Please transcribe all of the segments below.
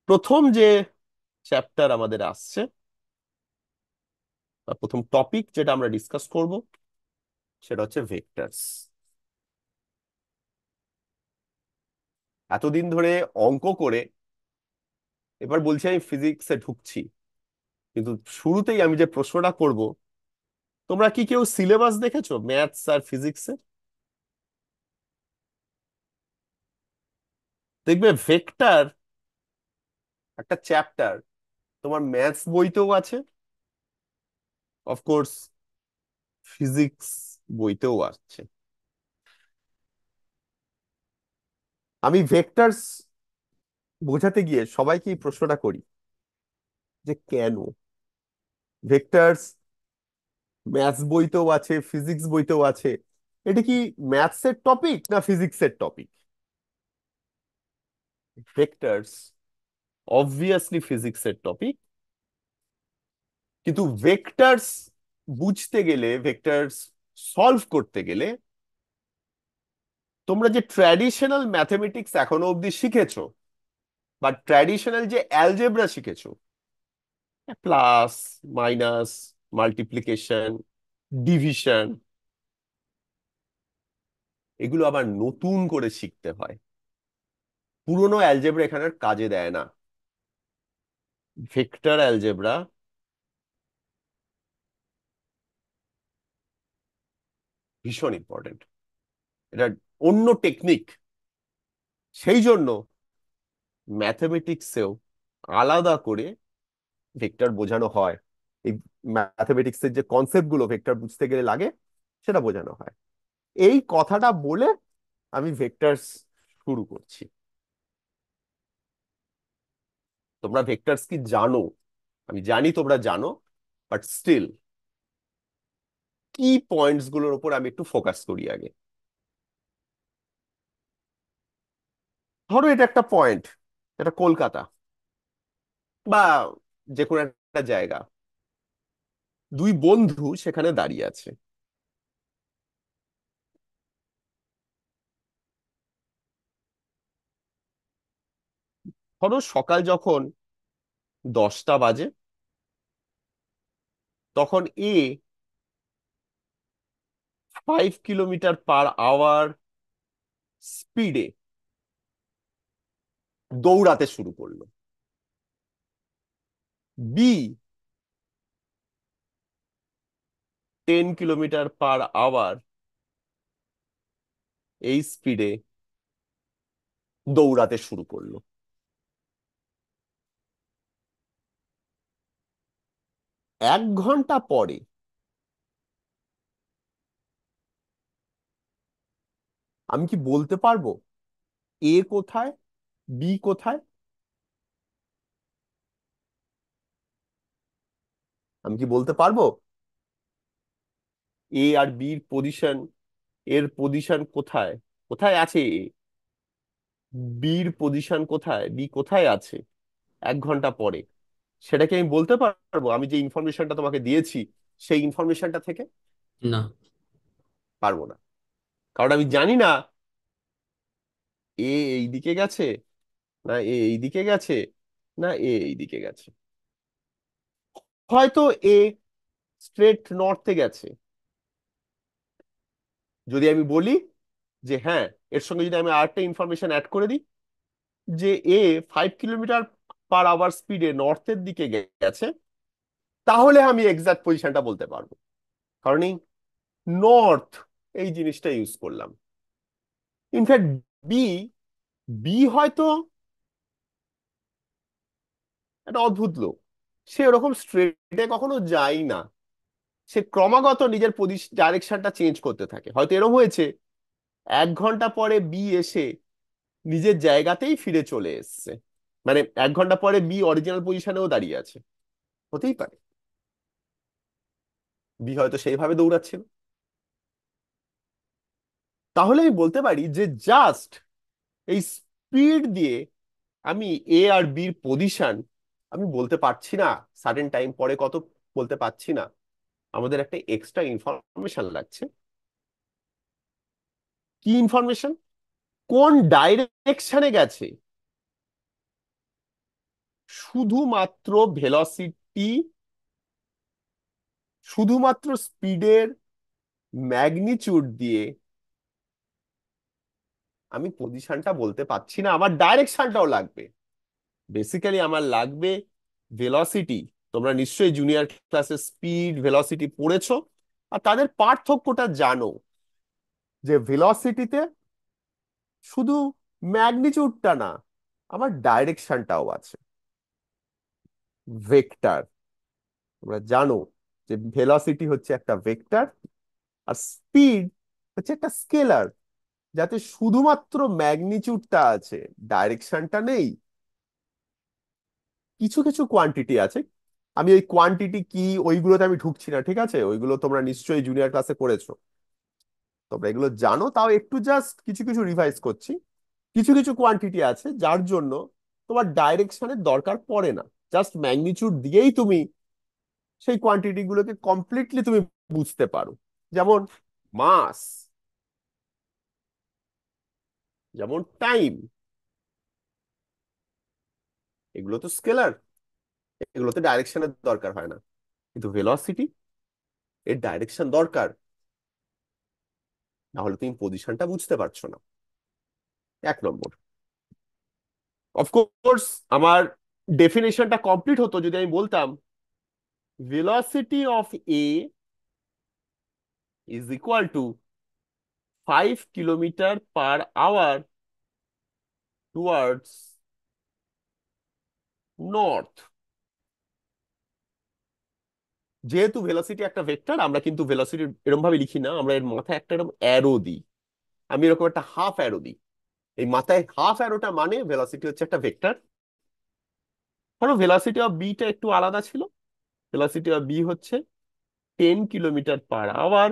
প্রথম যে চ্যাপ্টার আমাদের আসছে বা প্রথম টপিক যেটা আমরা ডিসকাস করব সেটা হচ্ছে ভেক্টরস। এতদিন ধরে অঙ্ক করে এবার বলছি আমি ফিজিক্সে ঢুকছি, কিন্তু শুরুতেই আমি যে প্রশ্নটা করব, তোমরা কি কেউ সিলেবাস দেখেছো ম্যাথস আর ফিজিক্সে? দেখবে ভেক্টর একটা চ্যাপ্টার তোমার ম্যাথস বইতেও আছে, অফকোর্স ফিজিক্স বইতেও আছে। আমি ভেক্টরস বোঝাতে গিয়ে সবাইকে এই প্রশ্নটা করি যে কেন ভেক্টরস ম্যাথস বইতেও আছে, ফিজিক্স বইতেও আছে, এটা কি ম্যাথস এর টপিক না ফিজিক্স এর টপিক? ভেক্টরস অবভিয়াসলি ফিজিক্স এর টপিক, কিন্তু ভেক্টরস বুঝতে গেলে, ভেক্টরস সলভ করতে গেলে তোমরা যে ট্র্যাডিশনাল ম্যাথমেটিক্স এখনো অবধি শিখেছো বা ট্র্যাডিশনাল যে অ্যালজেব্রা শিখেছো, প্লাস মাইনাস মাল্টিপ্লিকেশন ডিভিশন, এগুলো আবার নতুন করে শিখতে হয়। পুরোনো অ্যালজেব্রা এখানে আর কাজে দেয় না। ভেক্টর অ্যালজেব্রা ভীষণ ইম্পর্টেন্ট, এটা অন্য টেকনিক। সেই জন্য ম্যাথমেটিক্সেও আলাদা করে ভেক্টর বোঝানো হয়। এই ম্যাথমেটিক্সের যে কনসেপ্ট গুলো ভেক্টর বুঝতে গেলে লাগে সেটা বোঝানো হয়। এই কথাটা বলে আমি ভেক্টরস শুরু করছি। তোমরা ভেক্টরস কি জানো? আমি জানি তোমরা জানো, বাট স্টিল কি পয়েন্টস গুলোর উপর আমি একটু ফোকাস করি আগে। ধরো এটা একটা পয়েন্ট, এটা কলকাতা বা যে কোনো একটা জায়গা, দুই বন্ধু সেখানে দাঁড়িয়ে আছে। ধরো সকাল যখন 10টা বাজে, তখন এ 5 কিলোমিটার পার আওয়ার স্পিডে দৌড়াতে শুরু করলো। বি 10 কিলোমিটার পার আওয়ার এই স্পিডে দৌড়াতে শুরু করলো। 1 ঘন্টা পরে আমি কি বলতে পারবো এ কোথায়, বি কোথায়? আমি কি বলতে পারবো এ আর বির পজিশন, এর পজিশন কোথায়, কোথায় আছে এ, বির পজিশন কোথায়, বি কোথায় আছে 1 ঘন্টা পরে? সেটা কি আমি বলতে পারবো আমি যে ইনফরমেশনটা তোমাকে দিয়েছি সেই ইনফরমেশনটা থেকে? না। পারবো না, কারণ আমি জানি না এ এই দিকে গেছে, না এ এই দিকে গেছে, না এ এই দিকে গেছে। হয়তো এ স্ট্রেট নর্থে গেছে। যদি আমি বলি যে হ্যাঁ, এর সঙ্গে যদি আমি আরেকটা ইনফরমেশন অ্যাড করে দিই যে এ 5 কিলোমিটার পার আওয়ার স্পিডে নর্থের দিকে গেছে, তাহলে আমি এক্সাক্ট পজিশনটা বলতে পারবো, কারণ এই নর্থ এই জিনিসটা ইউজ করলাম। ইনফ্যাক্ট বি বি হয়তো একটা অদ্ভুত লোক, সে ওরকম স্ট্রেটে কখনো যায় না, সে ক্রমাগত নিজের ডাইরেকশনটা চেঞ্জ করতে থাকে। হয়তো এরকম হয়েছে 1 ঘন্টা পরে বি এসে নিজের জায়গাতেই ফিরে চলে এসছে, মানে 1 ঘন্টা পরে বি অরিজিনাল পজিশনেও দাঁড়িয়ে আছে। হতেই পারে বি হয়তো সেইভাবে দৌড়াচ্ছিল। তাহলে আমি বলতে পারি যে জাস্ট এই স্পিড দিয়ে আমি এ আর বির পজিশন আমি বলতে পারছি না, সার্টেন টাইম পরে কত বলতে পারছি না। আমাদের একটা এক্সট্রা ইনফরমেশন লাগছে। কি ইনফরমেশন? কোন ডাইরেকশনে গেছে শুধুমাত্র ভেলোসিটি, শুধুমাত্র স্পিডের ম্যাগনিচিউড দিয়ে আমি পজিশনটা বলতে পারছি না, আমার ডাইরেকশনটাও লাগবে। বেসিক্যালি আমার লাগবে ভেলোসিটি। তোমরা নিশ্চয়ই জুনিয়র ক্লাসে স্পিড ভেলোসিটি পড়েছো, আর তাদের পার্থক্যটা জানো, যে ভেলোসিটিতে শুধু ম্যাগনিচিউডটা না, আমার ডাইরেকশনটাও আছে, ভেক্টর। তোমরা জানো যে ভেলোসিটি হচ্ছে একটা ভেক্টর, আর স্পিড হচ্ছে একটা স্কেলার, যাতে শুধুমাত্র ম্যাগনিচিউডটা আছে, ডাইরেকশনটা নেই। কিছু কিছু কোয়ান্টিটি আছে, আমি ওই কোয়ান্টিটি কি ওইগুলোতে আমি ঢুকছি না, ঠিক আছে? ওইগুলো তোমরা নিশ্চয়ই জুনিয়র ক্লাসে করেছো, তোমরা এগুলো জানো, তাও একটু জাস্ট কিছু কিছু রিভাইজ করছি। কিছু কিছু কোয়ান্টিটি আছে যার জন্য তোমার ডাইরেকশনের দরকার পড়ে না, জাস্ট ম্যাগনিচিউড দিয়েই তুমি সেই কোয়ান্টিটি গুলোকে কমপ্লিটলি তুমি বুঝতে পারো। যেমন মাস, যেমন টাইম, এগুলো তো স্কেলার, এগুলোতে ডাইরেকশনের দরকার হয় না। কিন্তু ভেলোসিটি, এর ডাইরেকশন দরকার, না হলে তুমি পজিশনটা বুঝতে পারছো না। 1 নম্বর। অফকোর্স আমার ডেফিনেশনটা কমপ্লিট হতো যদি আমি বলতাম velocity of A is equal to 5 kilometre per hour towards north. যেহেতু ভেলোসিটি একটা ভেক্টর, আমরা কিন্তু ভেলোসিটি এরকম ভাবে লিখি না, আমরা এর মাথায় একটা এরকম অ্যারো দিই। আমি এরকম একটা হাফ অ্যারো দিই, এই মাথায় হাফ অ্যারোটা মানে ভেলোসিটি হচ্ছে একটা ভেক্টর। ধরো ভেলোসিটি অফ বিটা একটু আলাদা ছিল, ভেলোসিটি অফ বি হচ্ছে 10 kilometre per hour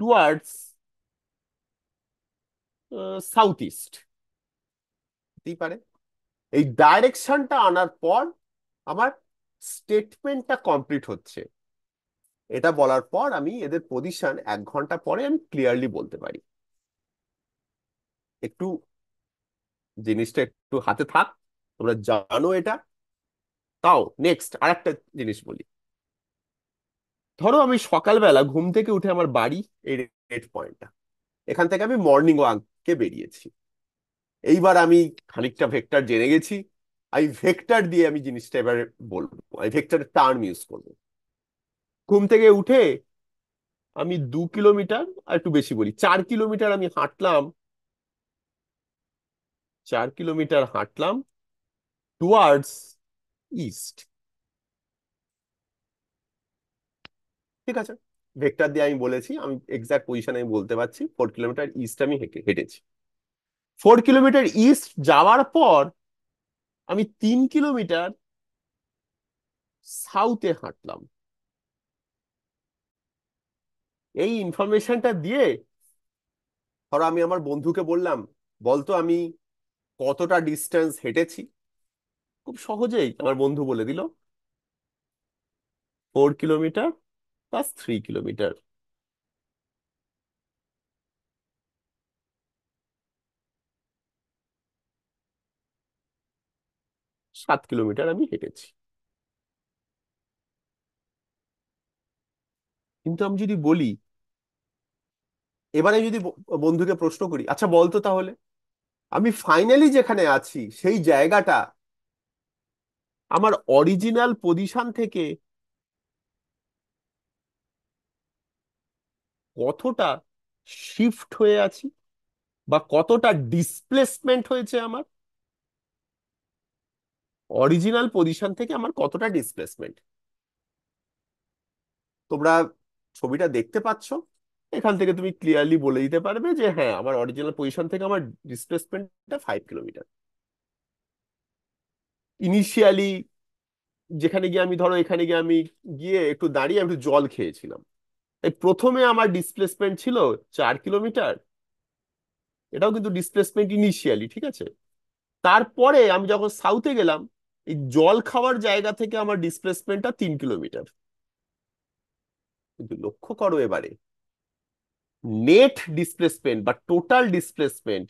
towards south east, হতেই পারে। এই ডাইরেকশনটা আনার পর আমার স্টেটমেন্টটা কমপ্লিট হচ্ছে। এটা বলার পর আমি এদের পজিশন 1 ঘন্টা পরে আমি ক্লিয়ারলি বলতে পারি। একটু জিনিসটা একটু হাতে থাক, তোমরা জানো এটা। তাও নেক্সট আরেকটা জিনিস বলি। ধরো আমি সকালবেলা ঘুম থেকে উঠে আমার বাড়ি এই রেড পয়েন্টটা, এখান থেকে আমি মর্নিং ওয়াকে বেরিয়েছি। এইবার আমি খানিকটা ভেক্টর জেনে গেছি, আমি ভেক্টর দিয়ে আমি জিনিসটা এবারে বলবো, আমি ভেক্টরের টার্ম ইউজ করবো। ঘুম থেকে উঠে আমি 2 কিলোমিটার, আর একটু বেশি বলি 4 কিলোমিটার আমি হাঁটলাম, 4 কিলোমিটার হাঁটলাম টুয়ার্ডস ইস্ট। ঠিক আছে, ভেক্টর দিয়ে আমি বলেছি, আমি এক্সাক্ট পজিশন আমি বলতে পারছি, 4 কিলোমিটার ইস্ট আমি হেঁটেছি। 4 কিলোমিটার ইস্ট যাওয়ার পর আমি 3 কিলোমিটার সাউথে হাঁটলাম। এই ইনফরমেশনটা দিয়ে ধরো আমি আমার বন্ধুকে বললাম, বলতো আমি কতটা ডিস্টেন্স হেঁটেছি। খুব সহজেই আমার বন্ধু বলে দিল 4 কিলোমিটার প্লাস 3 কিলোমিটার, 7 কিলোমিটার আমি হেঁটেছি। কিন্তু আমি যদি বলি, এবারে যদি বন্ধুকে প্রশ্ন করি, আচ্ছা বলতো তাহলে আমি ফাইনালি যেখানে আছি সেই জায়গাটা আমার অরিজিনাল পজিশন থেকে কতটা শিফট হয়ে আছি, বা কতটা ডিসপ্লেসমেন্ট হয়েছে আমার অরিজিনাল পজিশন থেকে, আমার কতটা ডিসপ্লেসমেন্ট। তোমরা ছবিটা দেখতে পাচ্ছ, এখান থেকে তুমি ক্লিয়ারলি বলে দিতে পারবে যে হ্যাঁ, আমার অরিজিনাল পজিশন থেকে আমার ডিসপ্লেসমেন্টটা 5 কিলোমিটার। ইনিশিয়ালি যেখানে গিয়ে আমি, ধরো এখানে গিয়ে আমি গিয়ে একটু দাঁড়িয়ে আমি একটু জল খেয়েছিলাম, এই প্রথমে আমার ডিসপ্লেসমেন্ট ছিল 4 কিলোমিটার, এটাও কিন্তু ডিসপ্লেসমেন্ট ইনিশিয়ালি, ঠিক আছে? তারপরে আমি যখন সাউথে গেলাম, এই জল খাওয়ার জায়গা থেকে আমার ডিসপ্লেসমেন্টটা 3 কিলোমিটার। কিন্তু লক্ষ্য করো এবারে, নেট ডিসপ্লেসমেন্ট বা টোটাল ডিসপ্লেসমেন্ট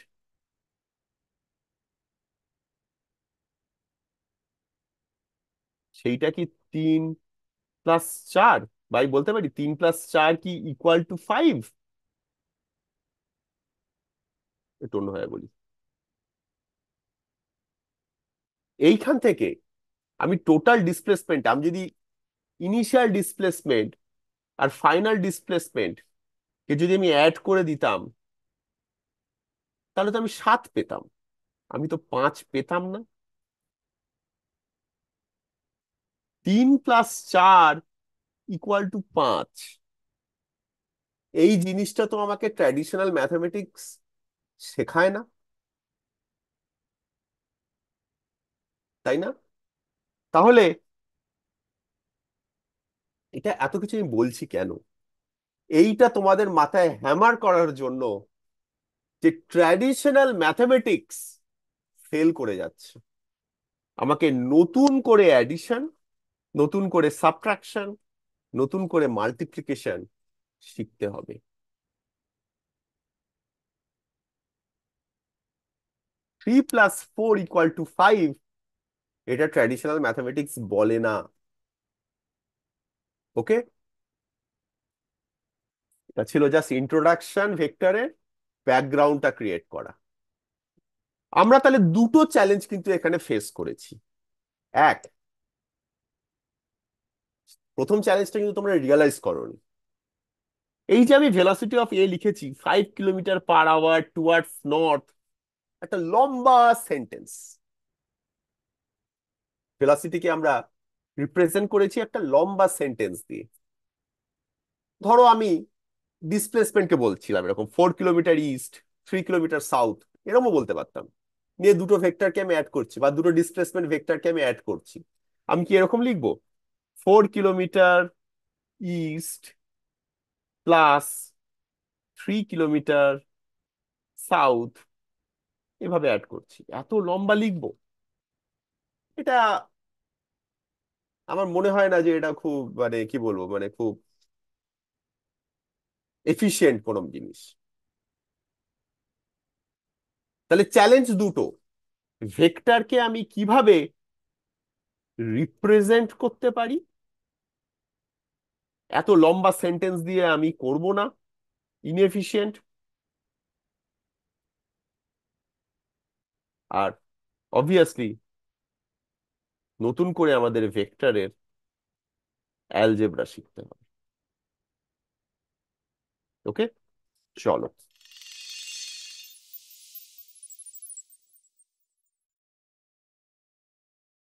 সেইটা কি 3+4? ভাই বলতে পারি 3+4 কি ইকুয়াল টু 5? একটু অন্যভাবে বলি, এইখান থেকে আমি টোটাল ডিসপ্লেসমেন্ট, আমি যদি ইনিশিয়াল ডিসপ্লেসমেন্ট আর ফাইনাল ডিসপ্লেসমেন্ট কে যদি আমি অ্যাড করে দিতাম, তাহলে তো আমি 7 পেতাম, আমি তো 5 পেতাম না। 3+4 ইকুয়াল টু 5, এই জিনিসটা তো আমাকে ট্র্যাডিশনাল ম্যাথমেটিক্স শেখায় না, তাই না? তাহলে এটা এত কিছু আমি বলছি কেন? এইটা তোমাদের মাথায় হ্যামার করার জন্য যে ট্র্যাডিশনাল ম্যাথমেটিক্স ফেল করে যাচ্ছে। আমাকে নতুন করে অ্যাডিশন, নতুন করে সাবট্রাকশন, নতুন করে মাল্টিপ্লিকেশন শিখতে হবে। 3+4 = 5, এটা ট্র্যাডিশনাল ম্যাথমেটিক্স বলে না। ওকে, এটা ছিল জাস্ট ইন্ট্রোডাকশন, ভেক্টরের ব্যাকগ্রাউন্ডটা ক্রিয়েট করা। আমরা তাহলে দুটো চ্যালেঞ্জ কিন্তু এখানে ফেস করেছি। এক, প্রথম চ্যালেঞ্জটা কিন্তু তোমরা রিয়েলাইজ করোনি। এই যে আমি ভেলোসিটি অফ এ লিখেছি 5 kilometre per hour towards north, একটা লম্বা সেন্টেন্স। ভেলোসিটিকে আমরা রিপ্রেজেন্ট করেছি একটা লম্বা সেন্টেন্স দিয়ে। ধরো আমি ডিসপ্লেসমেন্টকে বলছিলাম এরকম 4 কিলোমিটার ইস্ট, 3 কিলোমিটার সাউথ, এরকমও বলতে পারতাম। নিয়ে দুটো ভেক্টরকে আমি অ্যাড করছি, বা দুটো ডিসপ্লেসমেন্ট ভেক্টরকে আমি অ্যাড করছি। আমি কি এরকম লিখবো? 4 kilometre east plus 3 kilometre south, এভাবে অ্যাড করছি, এত লম্বা লিখবো? এটা আমার মনে হয় না যে এটা খুব, মানে কি বলবো, মানে খুব এফিশিয়েন্ট কোনো জিনিস। তাহলে চ্যালেঞ্জ দুটো, ভেক্টরকে আমি কিভাবে রিপ্রেজেন্ট করতে পারি, এত লম্বা সেন্টেন্স দিয়ে আমি করব না, ইনএফিশিয়েন্ট। আর অবভিয়াসলি নতুন করে আমাদের ভেক্টরের অ্যালজেব্রা শিখতে হবে। ওকে, চলো।